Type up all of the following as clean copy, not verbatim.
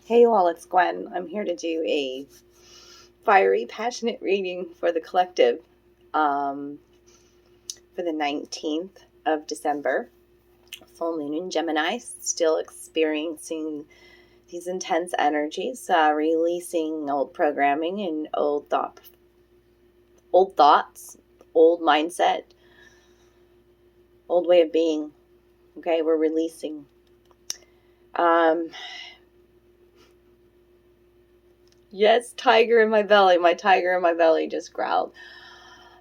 Hey you all, it's Gwen. I'm here to do a fiery, passionate reading for the collective for the 19th of December. Full moon in Gemini, still experiencing these intense energies, releasing old programming and old thoughts, old mindset, old way of being. Okay, we're releasing. Yes, tiger in my belly. My tiger in my belly just growled.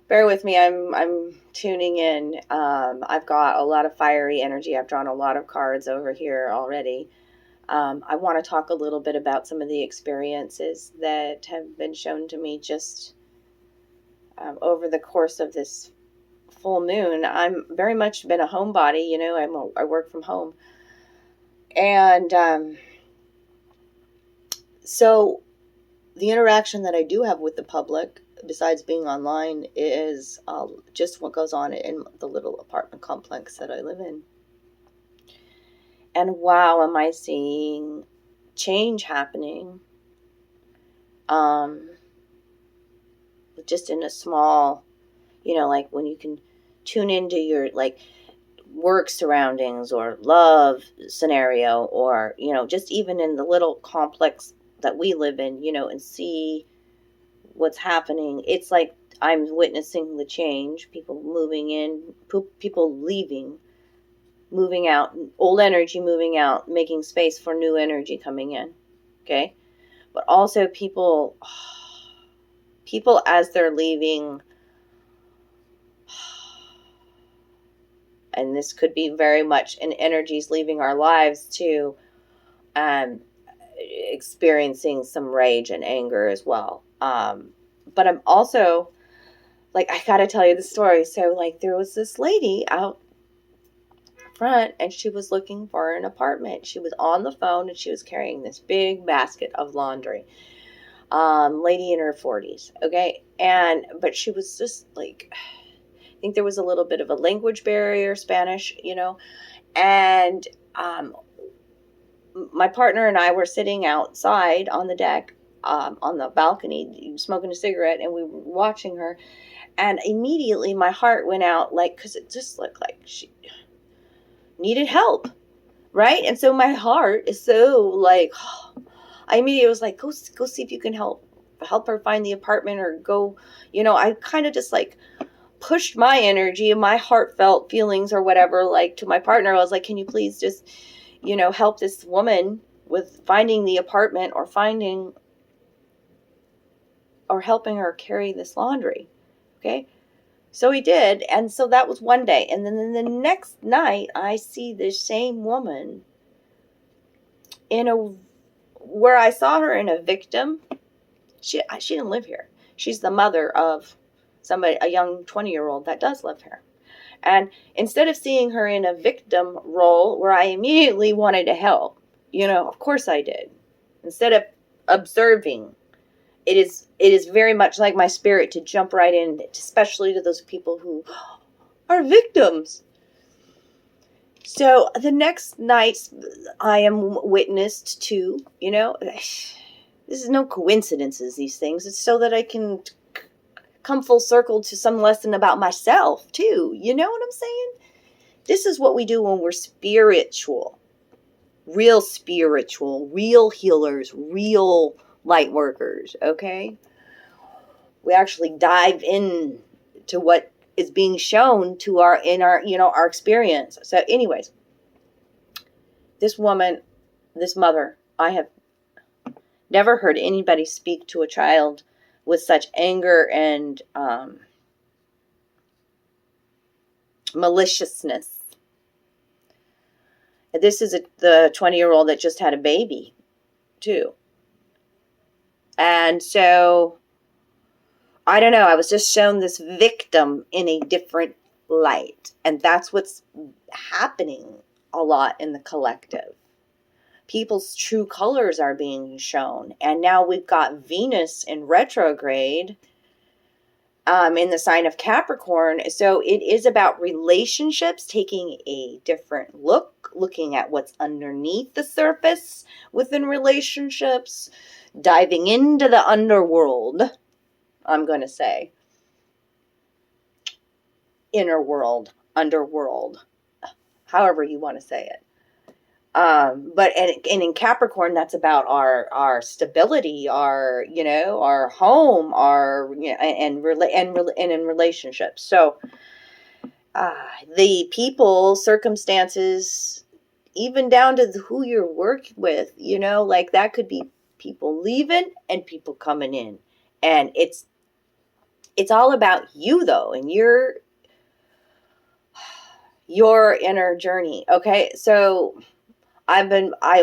Bear with me. I'm tuning in. I've got a lot of fiery energy. I've drawn a lot of cards over here already. I want to talk a little bit about some of the experiences that have been shown to me just over the course of this full moon. I'm very much been a homebody. You know, I work from home, and so the interaction that I do have with the public, besides being online, is just what goes on in the little apartment complex that I live in. And wow, am I seeing change happening just in a small, like when you can tune into your work surroundings or love scenario, or just even in the little complex that we live in, and see what's happening. It's like I'm witnessing the change, people moving in, people leaving, moving out, old energy moving out, making space for new energy coming in. Okay. But also people as they're leaving, and this could be very much an energies leaving our lives too, experiencing some rage and anger as well. But I'm also I gotta tell you the story. So there was this lady out front and she was looking for an apartment. She was on the phone and she was carrying this big basket of laundry. Lady in her 40s. Okay. But she was just I think there was a little bit of a language barrier, Spanish, and, my partner and I were sitting outside on the deck, on the balcony, smoking a cigarette, and we were watching her. And immediately my heart went out, because it just looked like she needed help, right? And so my heart is so I immediately was like, go see if you can help her find the apartment, or go, I kind of just pushed my energy and my heartfelt feelings or whatever, to my partner. I was like, can you please just, help this woman with finding the apartment, or helping her carry this laundry. Okay. So he did. And so that was one day. And then the next night I see this same woman where I saw her in a victim. She didn't live here. She's the mother of somebody, a young 20-year-old that does live here. And instead of seeing her in a victim role where I immediately wanted to help, of course I did. Instead of observing, it is very much like my spirit to jump right in, especially to those people who are victims. So the next night I am witnessed to, this is no coincidences, these things. It's so that I can come full circle to some lesson about myself too. You know what I'm saying? This is what we do when we're spiritual, real healers, real light workers. Okay. We actually dive in to what is being shown to our experience. So anyways, this woman, this mother, I have never heard anybody speak to a child with such anger and maliciousness. This is the 20-year-old that just had a baby, too. And so, I don't know, I was just shown this victim in a different light. And that's what's happening a lot in the collective. People's true colors are being shown. And now we've got Venus in retrograde in the sign of Capricorn. So it is about relationships taking a different look, looking at what's underneath the surface within relationships, diving into the underworld, I'm going to say. Inner world, underworld, however you want to say it. But in Capricorn, that's about our stability, our home, and in relationships. So the people, circumstances, even down to who you're working with, like that could be people leaving and people coming in, and it's all about you though, and your inner journey. Okay, so I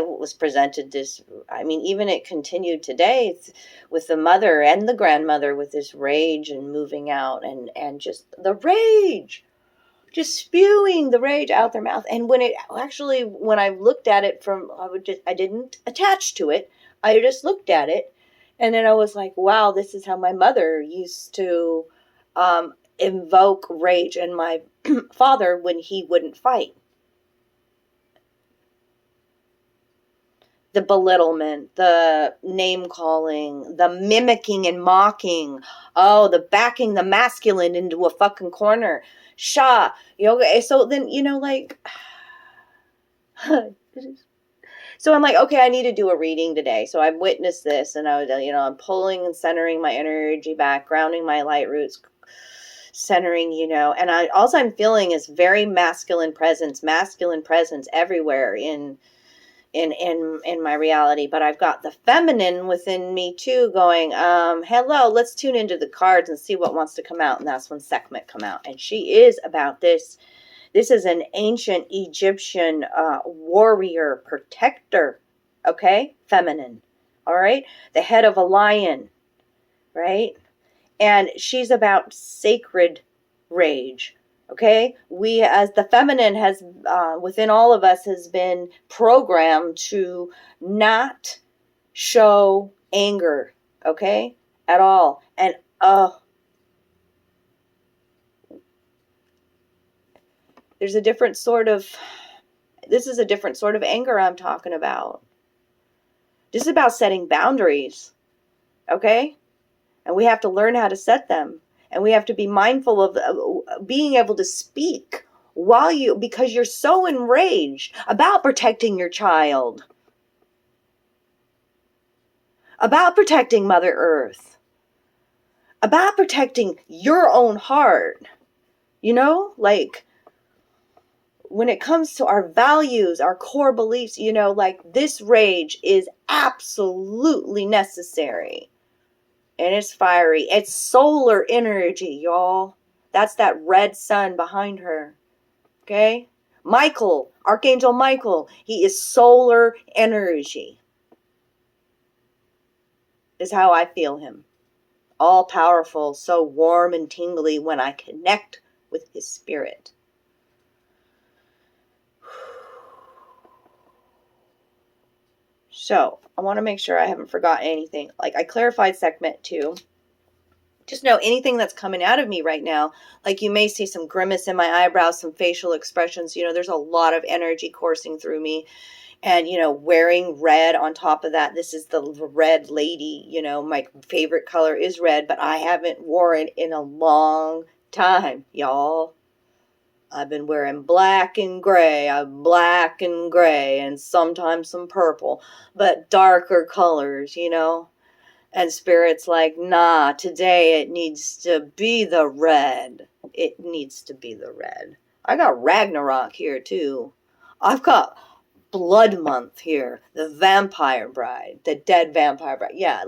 was presented this, even it continued today with the mother and the grandmother with this rage and moving out and just the rage, just spewing the rage out their mouth. And when I looked at it I didn't attach to it. I just looked at it. And then I was like, wow, this is how my mother used to invoke rage in my father when he wouldn't fight. The belittlement, the name calling, the mimicking and mocking. Oh, the backing the masculine into a fucking corner. So then, so I'm like, okay, I need to do a reading today. So I've witnessed this, and I'm pulling and centering my energy back, grounding my light roots, centering, and all I'm feeling is very masculine presence everywhere in my reality. But I've got the feminine within me too going, hello, let's tune into the cards and see what wants to come out. And that's when Sekhmet come out. And she is about this. This is an ancient Egyptian warrior protector. Okay? Feminine. All right? The head of a lion. Right? And she's about sacred rage. Okay, we as the feminine has within all of us has been programmed to not show anger, okay, at all. And this is a different sort of anger I'm talking about. This is about setting boundaries, okay, and we have to learn how to set them. And we have to be mindful of being able to speak because you're so enraged about protecting your child, about protecting Mother Earth, about protecting your own heart. Like when it comes to our values, our core beliefs, this rage is absolutely necessary. And it's fiery. It's solar energy, y'all. That's that red sun behind her. Okay? Michael, Archangel Michael, he is solar energy. Is how I feel him. All powerful, so warm and tingly when I connect with his spirit. So, I want to make sure I haven't forgotten anything. Like, I clarified Sekhmet too. Just know anything that's coming out of me right now, like you may see some grimace in my eyebrows, some facial expressions. There's a lot of energy coursing through me. And, wearing red on top of that. This is the red lady. My favorite color is red, but I haven't worn it in a long time, y'all. I've been wearing black and gray, and sometimes some purple, but darker colors, And Spirit's like, nah, today it needs to be the red. It needs to be the red. I got Ragnarok here too. I've got Blood Month here. The Vampire Bride. The Dead Vampire Bride. Yeah,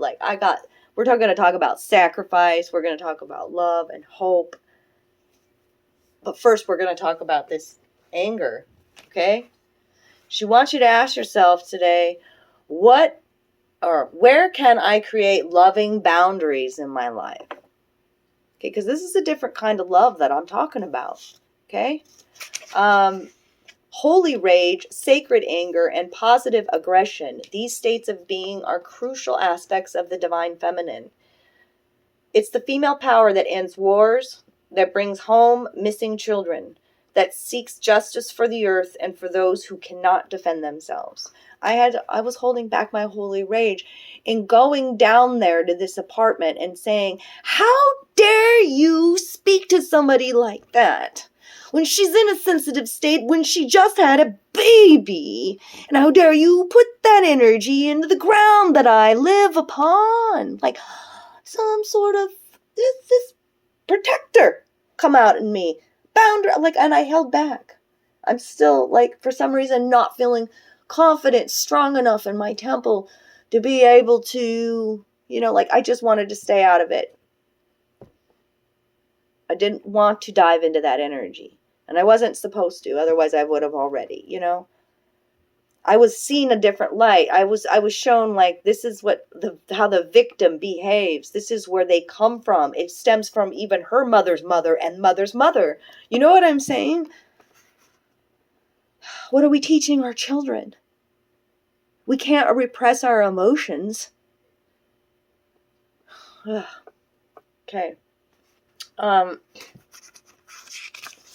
we're going to talk about sacrifice. We're going to talk about love and hope. But first, we're going to talk about this anger, okay? She wants you to ask yourself today, where can I create loving boundaries in my life? Okay, because this is a different kind of love that I'm talking about, okay? Holy rage, sacred anger, and positive aggression. These states of being are crucial aspects of the divine feminine. It's the female power that ends wars, that brings home missing children, that seeks justice for the earth and for those who cannot defend themselves. I was holding back my holy rage in going down there to this apartment and saying, how dare you speak to somebody like that when she's in a sensitive state, when she just had a baby? And how dare you put that energy into the ground that I live upon? Like some sort of this protector come out in me. Boundary, like, and I held back. I'm still, like, for some reason not feeling confident, strong enough in my temple to be able to, like, I just wanted to stay out of it. I didn't want to dive into that energy. And I wasn't supposed to, otherwise I would have already, I was seeing a different light. I was shown, like, this is how the victim behaves. This is where they come from. It stems from even her mother's mother and mother's mother. You know what I'm saying? What are we teaching our children? We can't repress our emotions. Okay. We're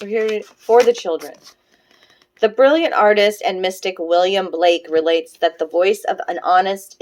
here for the children. The brilliant artist and mystic William Blake relates that the voice of honest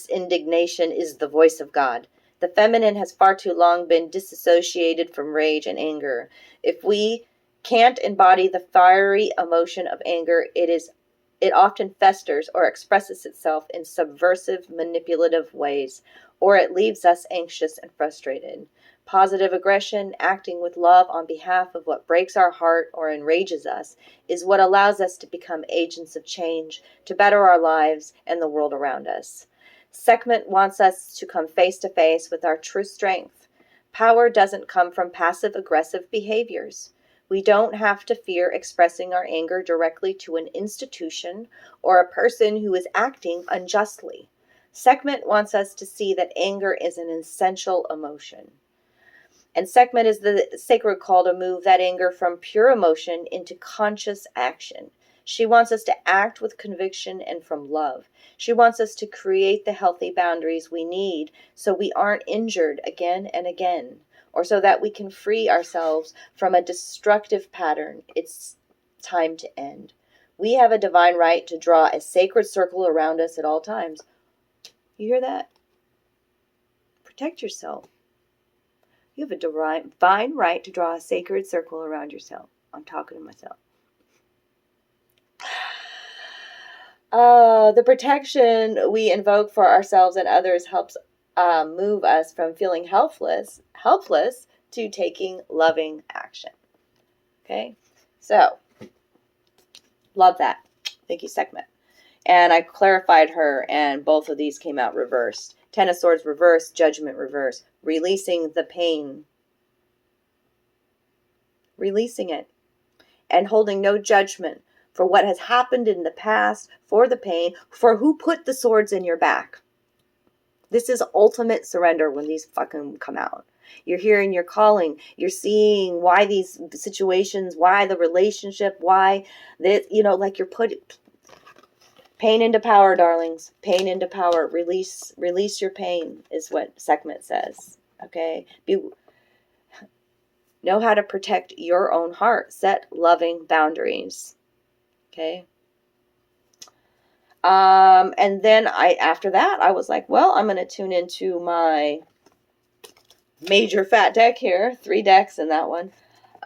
indignation is the voice of God. The feminine has far too long been disassociated from rage and anger. If we can't embody the fiery emotion of anger, it often festers or expresses itself in subversive, manipulative ways, or it leaves us anxious and frustrated. Positive aggression, acting with love on behalf of what breaks our heart or enrages us, is what allows us to become agents of change, to better our lives and the world around us. Sekhmet wants us to come face to face with our true strength. Power doesn't come from passive-aggressive behaviors. We don't have to fear expressing our anger directly to an institution or a person who is acting unjustly. Sekhmet wants us to see that anger is an essential emotion. And Sekhmet is the sacred call to move that anger from pure emotion into conscious action. She wants us to act with conviction and from love. She wants us to create the healthy boundaries we need so we aren't injured again and again, or so that we can free ourselves from a destructive pattern. It's time to end. We have a divine right to draw a sacred circle around us at all times. You hear that? Protect yourself. You have a divine right to draw a sacred circle around yourself. I'm talking to myself. The protection we invoke for ourselves and others helps move us from feeling helpless to taking loving action. Okay? So, love that. Thank you, Sekhmet. And I clarified her, and both of these came out reversed. Ten of Swords reverse, Judgment reverse. Releasing the pain. Releasing it. And holding no judgment for what has happened in the past, for the pain, for who put the swords in your back. This is ultimate surrender when these fucking come out. You're hearing your calling. You're seeing why these situations, why the relationship, why this, like you're putting pain into power, darlings. Pain into power. Release your pain is what Sekhmet says. Okay? Know how to protect your own heart. Set loving boundaries. Okay? And then after that, I was like, well, I'm going to tune into my major fat deck here. 3 decks in that one.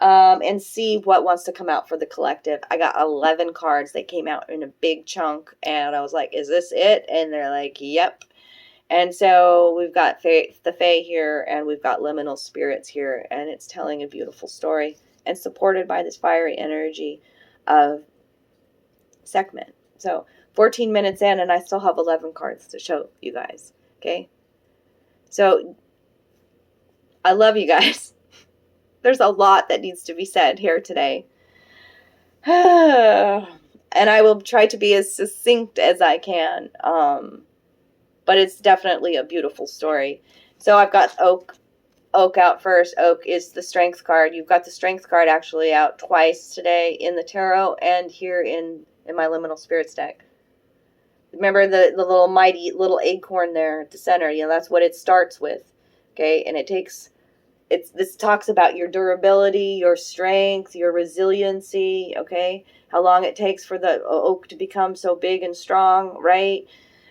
And see what wants to come out for the collective. I got 11 cards. They came out in a big chunk. And I was like, is this it? And they're like, yep. And so we've got the Fae here. And we've got Liminal Spirits here. And it's telling a beautiful story. And supported by this fiery energy of Sekhmet. So 14 minutes in. And I still have 11 cards to show you guys. Okay? So I love you guys. There's a lot that needs to be said here today. And I will try to be as succinct as I can. But it's definitely a beautiful story. So I've got Oak out first. Oak is the Strength card. You've got the Strength card actually out twice today in the tarot and here in my Liminal Spirits deck. Remember the little mighty little acorn there at the center. That's what it starts with. Okay, and it takes this talks about your durability, your strength, your resiliency, okay? How long it takes for the oak to become so big and strong, right?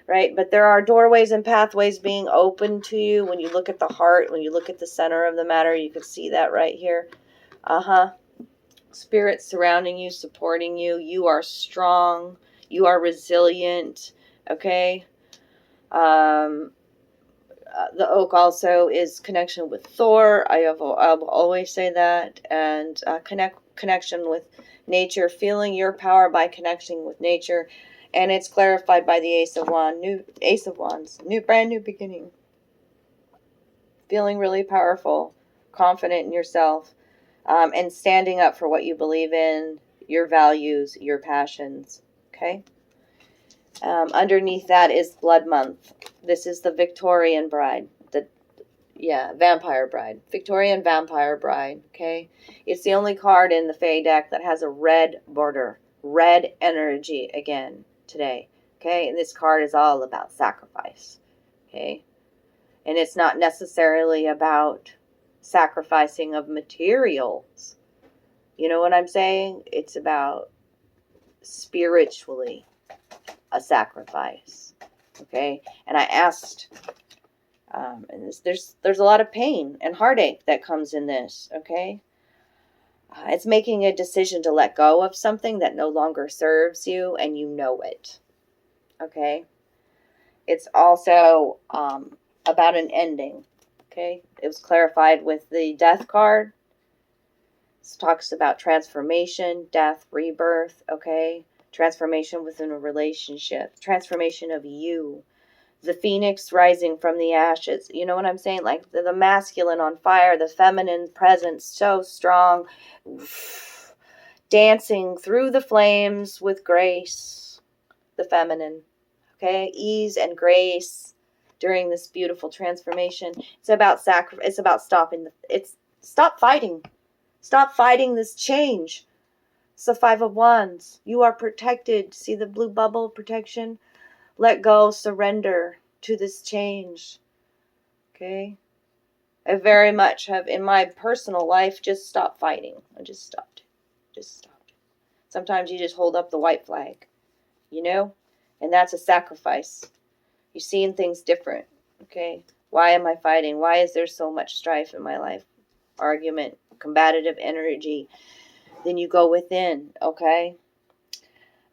Right? But there are doorways and pathways being open to you. When you look at the heart, when you look at the center of the matter, you can see that right here. Spirits surrounding you, supporting you. You are strong. You are resilient, okay? The oak also is connection with Thor. I'll always say that. And connection with nature, feeling your power by connecting with nature. And it's clarified by the Ace of Wands, brand new beginning. Feeling really powerful, confident in yourself, and standing up for what you believe in, your values, your passions. Okay. Underneath that is Blood Month. This is the Victorian bride. Vampire bride. Victorian vampire bride. Okay. It's the only card in the Fae deck that has a red border. Red energy again today. Okay. And this card is all about sacrifice. Okay. And it's not necessarily about sacrificing of materials. You know what I'm saying? It's about spiritually a sacrifice. Okay. And I asked, and there's a lot of pain and heartache that comes in this. Okay. It's making a decision to let go of something that no longer serves you, and you know it. Okay. It's also about an ending. Okay. It was clarified with the Death card. It talks about transformation, death, rebirth. Okay. Transformation within a relationship, transformation of you, the phoenix rising from the ashes. You know what I'm saying? Like the masculine on fire, the feminine presence so strong, dancing through the flames with grace, the feminine. Okay, ease and grace during this beautiful transformation. It's about sacrifice. It's about stop fighting. Stop fighting this change. It's the Five of Wands. You are protected. See the blue bubble protection? Let go, surrender to this change. Okay? I very much have, in my personal life, just stopped fighting. I just stopped. Just stopped. Sometimes you just hold up the white flag. You know? And that's a sacrifice. You're seeing things different. Okay? Why am I fighting? Why is there so much strife in my life? Argument, combative energy. Then you go within, okay?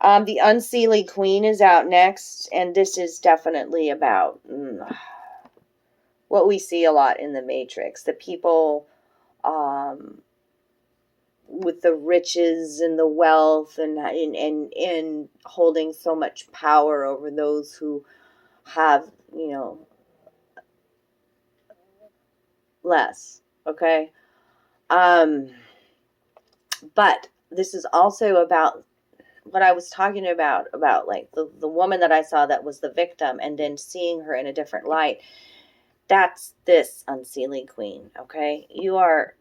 The Unseelie Queen is out next, and this is definitely about what we see a lot in the Matrix. The people with the riches and the wealth and holding so much power over those who have, less, okay? But this is also about what I was talking about like the woman that I saw that was the victim, and then seeing her in a different light. That's this Unseelie Queen, okay? You are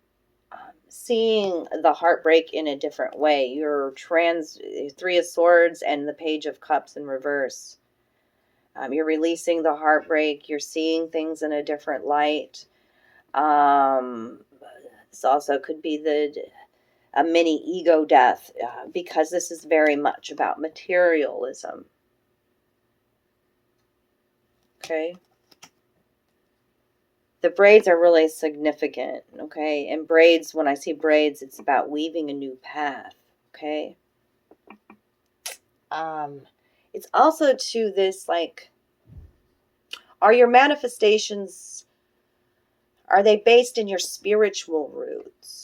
seeing the heartbreak in a different way. You're Three of Swords and the Page of Cups in reverse. You're releasing the heartbreak. You're seeing things in a different light. This also could be a mini ego death, because this is very much about materialism. Okay. The braids are really significant. Okay. And braids, when I see braids, it's about weaving a new path. Okay. It's also to this, like, are your manifestations, are they based in your spiritual roots?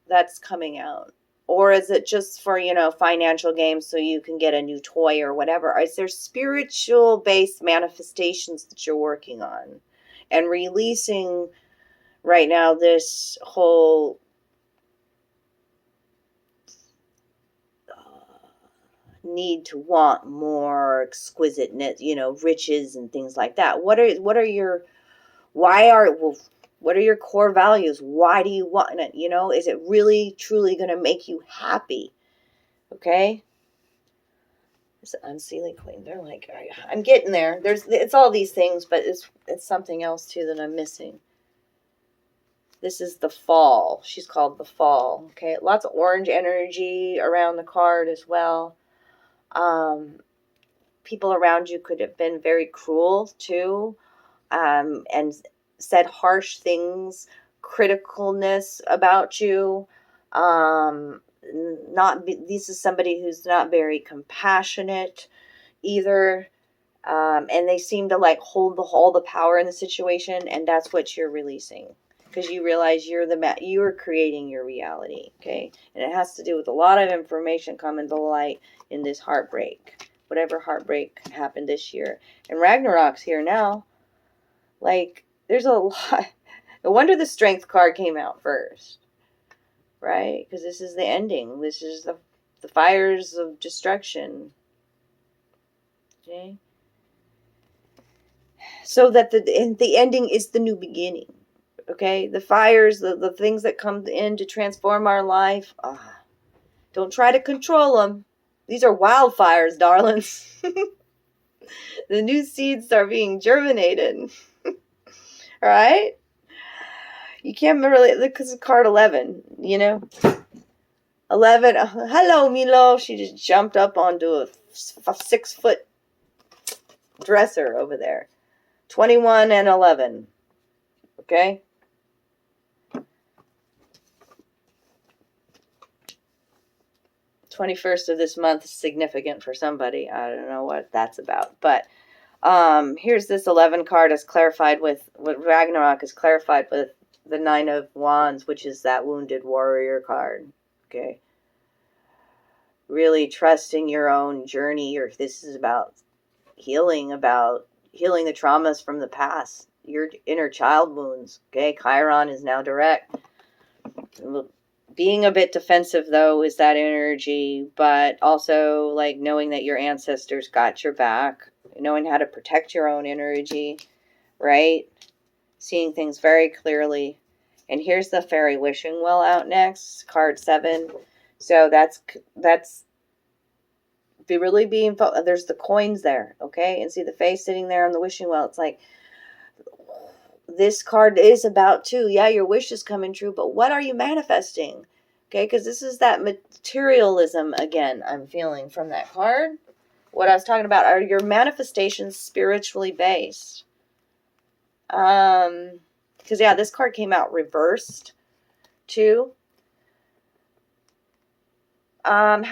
That's coming out. Or is it just for, financial gains so you can get a new toy or whatever? Is there spiritual based manifestations that you're working on and releasing right now this whole need to want more exquisiteness, riches and things like that? What are your core values? Why do you want it? Is it really, truly going to make you happy? Okay. It's Unseelie Queen. They're like, I'm getting there. It's all these things, but it's something else too that I'm missing. This is the fall. She's called the fall. Okay, lots of orange energy around the card as well. People around you could have been very cruel too, and said harsh things, criticalness about you. This is somebody who's not very compassionate either. And they seem to like hold all the power in the situation, and that's what you're releasing, because you realize you're creating your reality. Okay, and it has to do with a lot of information coming to light in this heartbreak, whatever heartbreak happened this year. And Ragnarok's here now. Like, there's a lot. No wonder the Strength card came out first, right? Because this is the ending. This is the fires of destruction. Okay. So that the ending is the new beginning. Okay, the fires, the things that come in to transform our life, don't try to control them. These are wildfires, darlings. The new seeds are being germinated. All right, you can't really, because it's card 11, 11. Hello, Milo. She just jumped up onto a 6-foot dresser over there. 21 and 11. Okay. 21st of this month is significant for somebody. I don't know what that's about. But here's this 11 card is clarified with, what Ragnarok is clarified with the 9 of Wands, which is that wounded warrior card. Okay. Really trusting your own journey. This is about healing the traumas from the past. Your inner child wounds. Okay. Chiron is now direct. Being a bit defensive, though, is that energy, but also like knowing that your ancestors got your back, knowing how to protect your own energy, right? Seeing things very clearly. And here's the Faery wishing well out next, card 7. So that's really being, there's the coins there, okay? And see the face sitting there on the wishing well. It's like, this card is about too, yeah, your wish is coming true, but what are you manifesting? Okay, because this is that materialism again I'm feeling from that card. What I was talking about are your manifestations spiritually based. Because yeah, this card came out reversed too. So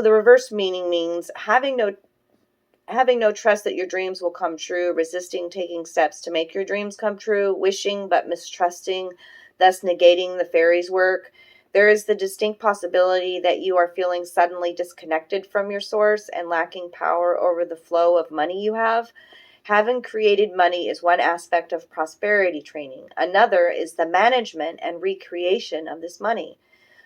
the reverse meaning means having no trust that your dreams will come true, resisting taking steps to make your dreams come true, wishing but mistrusting, thus negating the fairies' work. There is the distinct possibility that you are feeling suddenly disconnected from your source and lacking power over the flow of money you have. Having created money is one aspect of prosperity training. Another is the management and recreation of this money.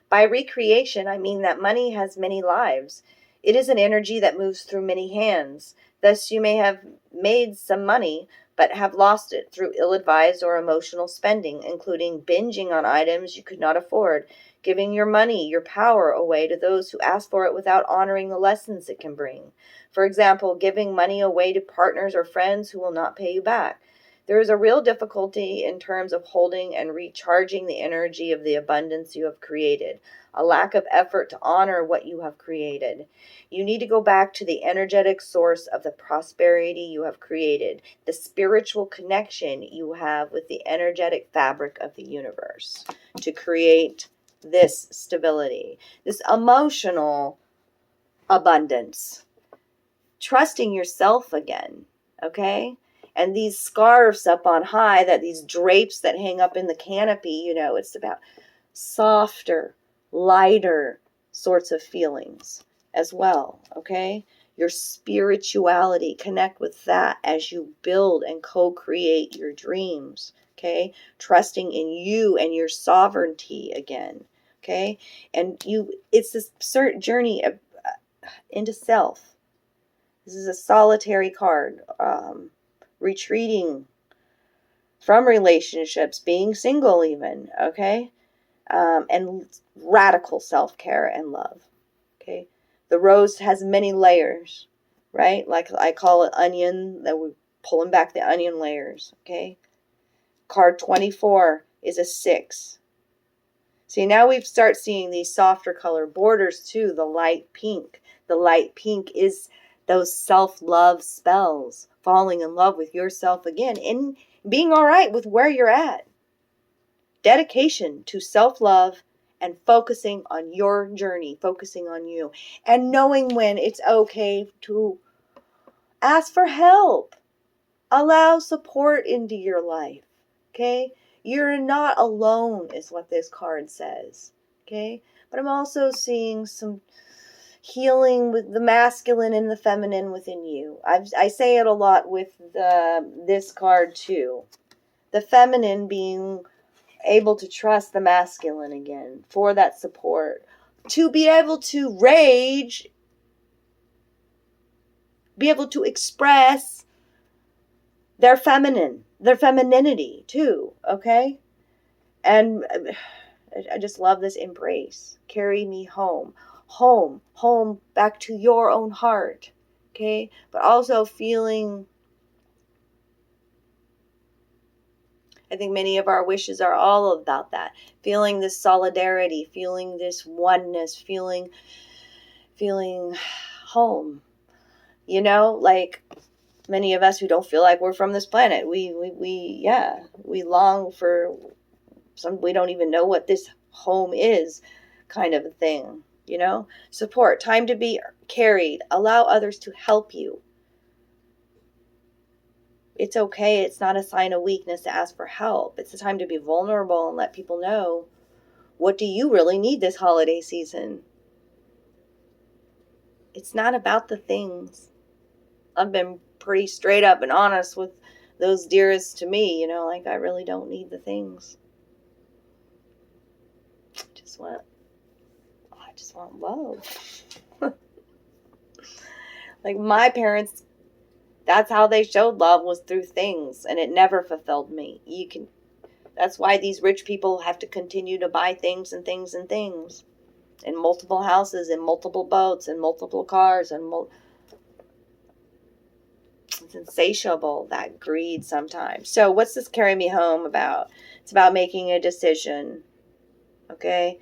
By recreation, I mean that money has many lives. It is an energy that moves through many hands. Thus, you may have made some money, but have lost it through ill-advised or emotional spending, including binging on items you could not afford, giving your money, your power away to those who ask for it without honoring the lessons it can bring. For example, giving money away to partners or friends who will not pay you back. There is a real difficulty in terms of holding and recharging the energy of the abundance you have created, a lack of effort to honor what you have created. You need to go back to the energetic source of the prosperity you have created, the spiritual connection you have with the energetic fabric of the universe to create this stability, this emotional abundance, trusting yourself again, okay? And these scarves up on high, these drapes that hang up in the canopy, it's about softer, lighter sorts of feelings as well, okay? Your spirituality, connect with that as you build and co-create your dreams, okay? Trusting in you and your sovereignty again, okay? And it's this certain journey into self. This is a solitary card. Retreating from relationships, being single even, okay? And radical self-care and love, okay? The rose has many layers, right? Like I call it onion, that we're pulling back the onion layers, okay? Card 24 is a 6. See, now we start seeing these softer color borders too, the light pink. The light pink is those self-love spells, falling in love with yourself again, and being all right with where you're at. Dedication to self-love and focusing on your journey, focusing on you, and knowing when it's okay to ask for help. Allow support into your life, okay? You're not alone is what this card says, okay? But I'm also seeing some healing with the masculine and the feminine within you. I say it a lot with this card too. The feminine being able to trust the masculine again for that support. To be able to rage, be able to express their femininity too, okay? And I just love this embrace. Carry me home. Home, back to your own heart, okay? But also feeling, I think many of our wishes are all about that. Feeling this solidarity, feeling this oneness, feeling home. You know, like many of us who don't feel like we're from this planet, we long for some, we don't even know what this home is, kind of a thing, you know? Support, time to be carried, allow others to help you. It's okay, it's not a sign of weakness to ask for help. It's a time to be vulnerable and let people know, what do you really need this holiday season? It's not about the things. I've been pretty straight up and honest with those dearest to me, you know, like I really don't need the things. I just want love. Like my parents, that's how they showed love, was through things, and it never fulfilled me. That's why these rich people have to continue to buy things and things and things, in multiple houses, in multiple boats, in multiple cars, and it's insatiable, that greed sometimes. So what's this carry me home about? It's about making a decision, okay?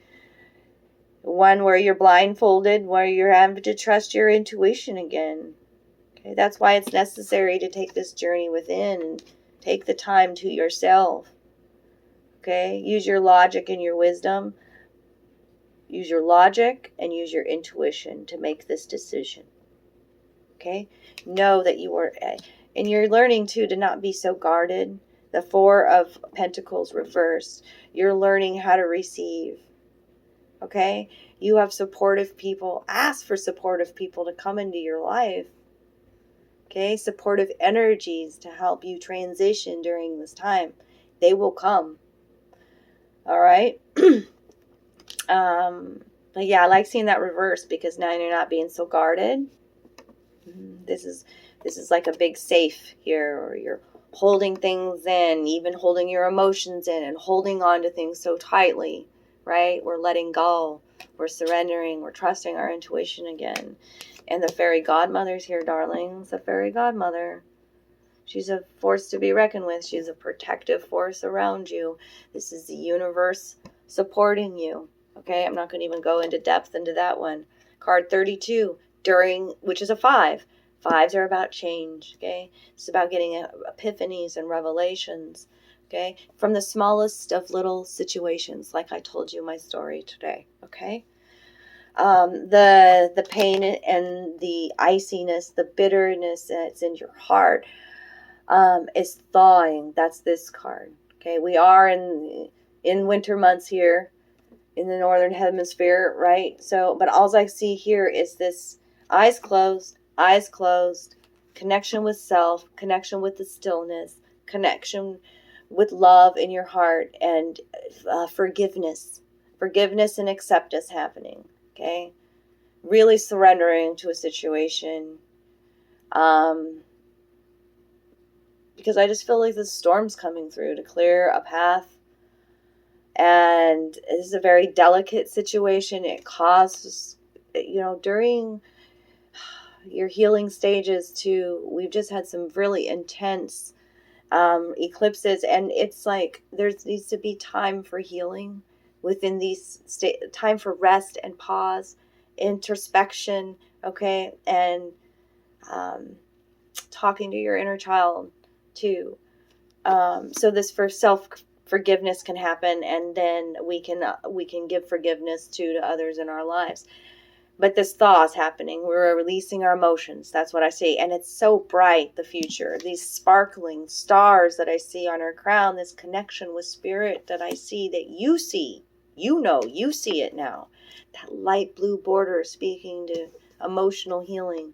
One where you're blindfolded, where you're having to trust your intuition again. Okay, that's why it's necessary to take this journey within and take the time to yourself. Okay, use your logic and your wisdom. Use your logic and use your intuition to make this decision. Okay, know that you are, and you're learning too to not be so guarded. The 4 of Pentacles reversed. You're learning how to receive. Okay, you have supportive people. Ask for supportive people to come into your life. Okay, supportive energies to help you transition during this time. They will come. All right. But yeah, I like seeing that reverse, because now you're not being so guarded. This is like a big safe here, or you're holding things in, even holding your emotions in, and holding on to things so tightly, right? We're letting go. We're surrendering. We're trusting our intuition again. And the fairy godmother's here, darlings. The fairy godmother. She's a force to be reckoned with. She's a protective force around you. This is the universe supporting you. Okay, I'm not going to even go into depth into that one. Card 32, which is a 5. 5s are about change, okay? It's about getting epiphanies and revelations, okay? From the smallest of little situations, like I told you my story today, okay? The pain and the iciness, the bitterness that's in your heart is thawing. That's this card, okay? We are in winter months here in the northern hemisphere, right? So, but all I see here is this eyes closed, connection with self, connection with the stillness, connection with love in your heart, and forgiveness and acceptance happening, okay? Really surrendering to a situation, because I just feel like the storm's coming through to clear a path. And this is a very delicate situation. It causes, during your healing stages too, we've just had some really intense eclipses, and it's like there needs to be time for healing within these time for rest and pause, introspection, okay, and talking to your inner child too. So this first self forgiveness can happen, and then we can give forgiveness to others in our lives. But this thaw is happening. We're releasing our emotions. That's what I see. And it's so bright, the future. These sparkling stars that I see on our crown, this connection with spirit that I see, that you see. You know, you see it now. That light blue border speaking to emotional healing.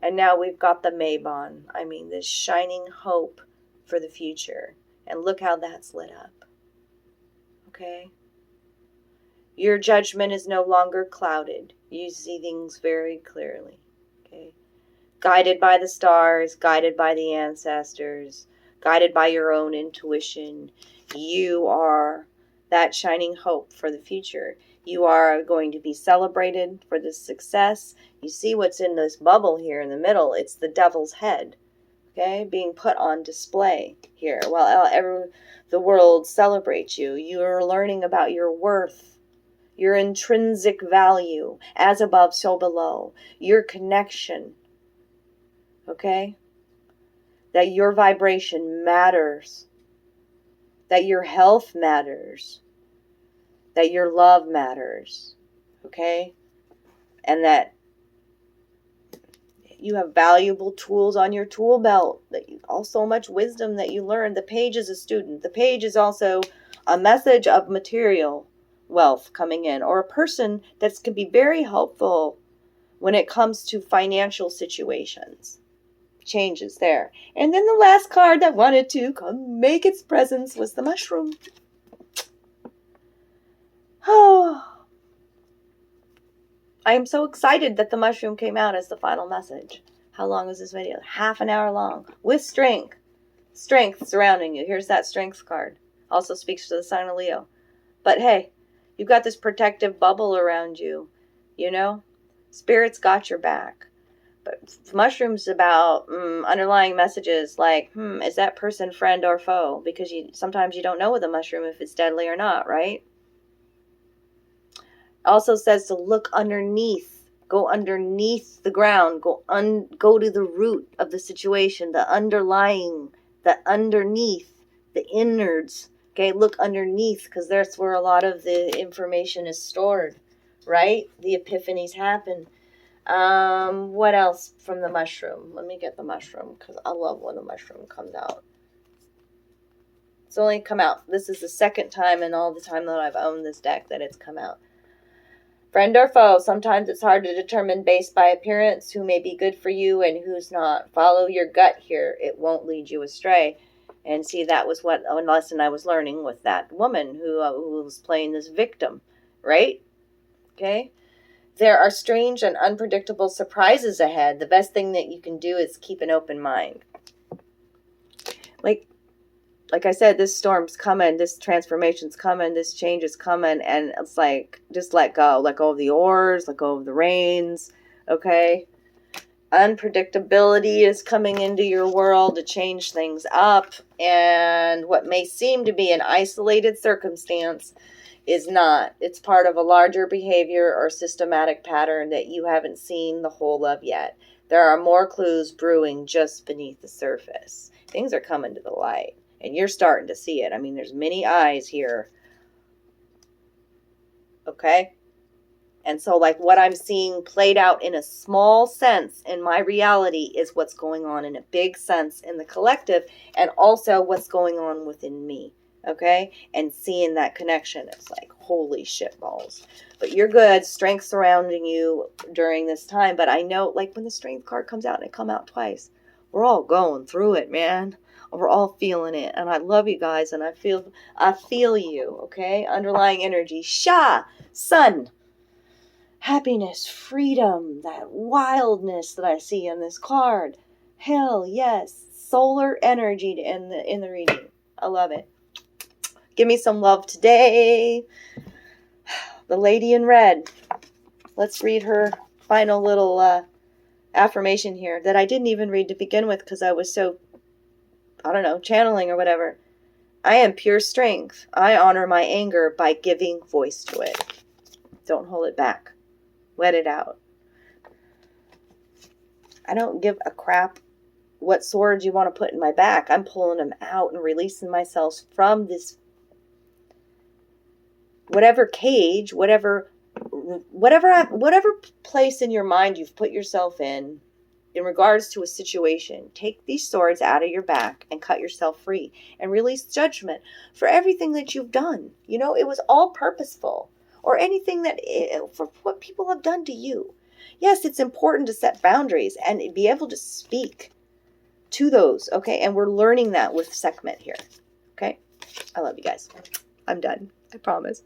And now we've got the Mabon. I mean, this shining hope for the future. And look how that's lit up. Okay? Your judgment is no longer clouded. You see things very clearly. Okay? Guided by the stars, guided by the ancestors, guided by your own intuition. You are that shining hope for the future. You are going to be celebrated for this success. You see what's in this bubble here in the middle? It's the devil's head. Okay? Being put on display here while the world celebrates you. You're learning about your worth. Your intrinsic value, as above, so below. Your connection, okay? That your vibration matters. That your health matters. That your love matters, okay? And that you have valuable tools on your tool belt. That you, so much wisdom that you learn. The page is a student. The page is also a message of material wealth coming in, or a person that can be very helpful when it comes to financial situations. Changes there. And then the last card that wanted to come make its presence was the mushroom. Oh, I am so excited that the mushroom came out as the final message. How long was this video? Half an hour long. With strength. Strength surrounding you. Here's that strength card. Also speaks to the sign of Leo. But hey, you've got this protective bubble around you, you know? Spirit's got your back. But mushrooms about underlying messages like, is that person friend or foe? Because sometimes you don't know with a mushroom if it's deadly or not, right? Also says to look underneath. Go underneath the ground. Go to the root of the situation, the underlying, the underneath, the innards. Okay, look underneath, because that's where a lot of the information is stored, right? The epiphanies happen. What else from the mushroom? Let me get the mushroom, because I love when the mushroom comes out. It's only come out. This is the second time in all the time that I've owned this deck that it's come out. Friend or foe, sometimes it's hard to determine based by appearance who may be good for you and who's not. Follow your gut here. It won't lead you astray. And see, that was what a lesson I was learning with that woman who was playing this victim, right? Okay? There are strange and unpredictable surprises ahead. The best thing that you can do is keep an open mind. Like I said, this storm's coming, this transformation's coming, this change is coming, and it's like, just let go. Let go of the oars, let go of the reins, okay? Unpredictability is coming into your world to change things up, and what may seem to be an isolated circumstance is not. It's part of a larger behavior or systematic pattern that you haven't seen the whole of yet. There are more clues brewing just beneath the surface. Things are coming to the light, and you're starting to see it. I mean, there's many eyes here, okay? And so, like, what I'm seeing played out in a small sense in my reality is what's going on in a big sense in the collective, and also what's going on within me, okay? And seeing that connection, it's like, holy shit balls. But you're good, strength surrounding you during this time. But I know, like, when the strength card comes out, and it come out twice, we're all going through it, man. We're all feeling it. And I love you guys, and I feel you, okay? Underlying energy, Sha, sun, happiness, freedom, that wildness that I see in this card. Hell yes. Solar energy in the reading. I love it. Give me some love today. The lady in red. Let's read her final little affirmation here that I didn't even read to begin with because I was so I don't know, channeling or whatever. I am pure strength. I honor my anger by giving voice to it. Don't hold it back. Let it out. I don't give a crap what swords you want to put in my back. I'm pulling them out and releasing myself from this, whatever cage, whatever place in your mind you've put yourself in regards to a situation. Take these swords out of your back and cut yourself free and release judgment for everything that you've done. You know, it was all purposeful, or anything that, for what people have done to you. Yes, it's important to set boundaries and be able to speak to those, okay? And we're learning that with Sekhmet here, okay? I love you guys. I'm done. I promise.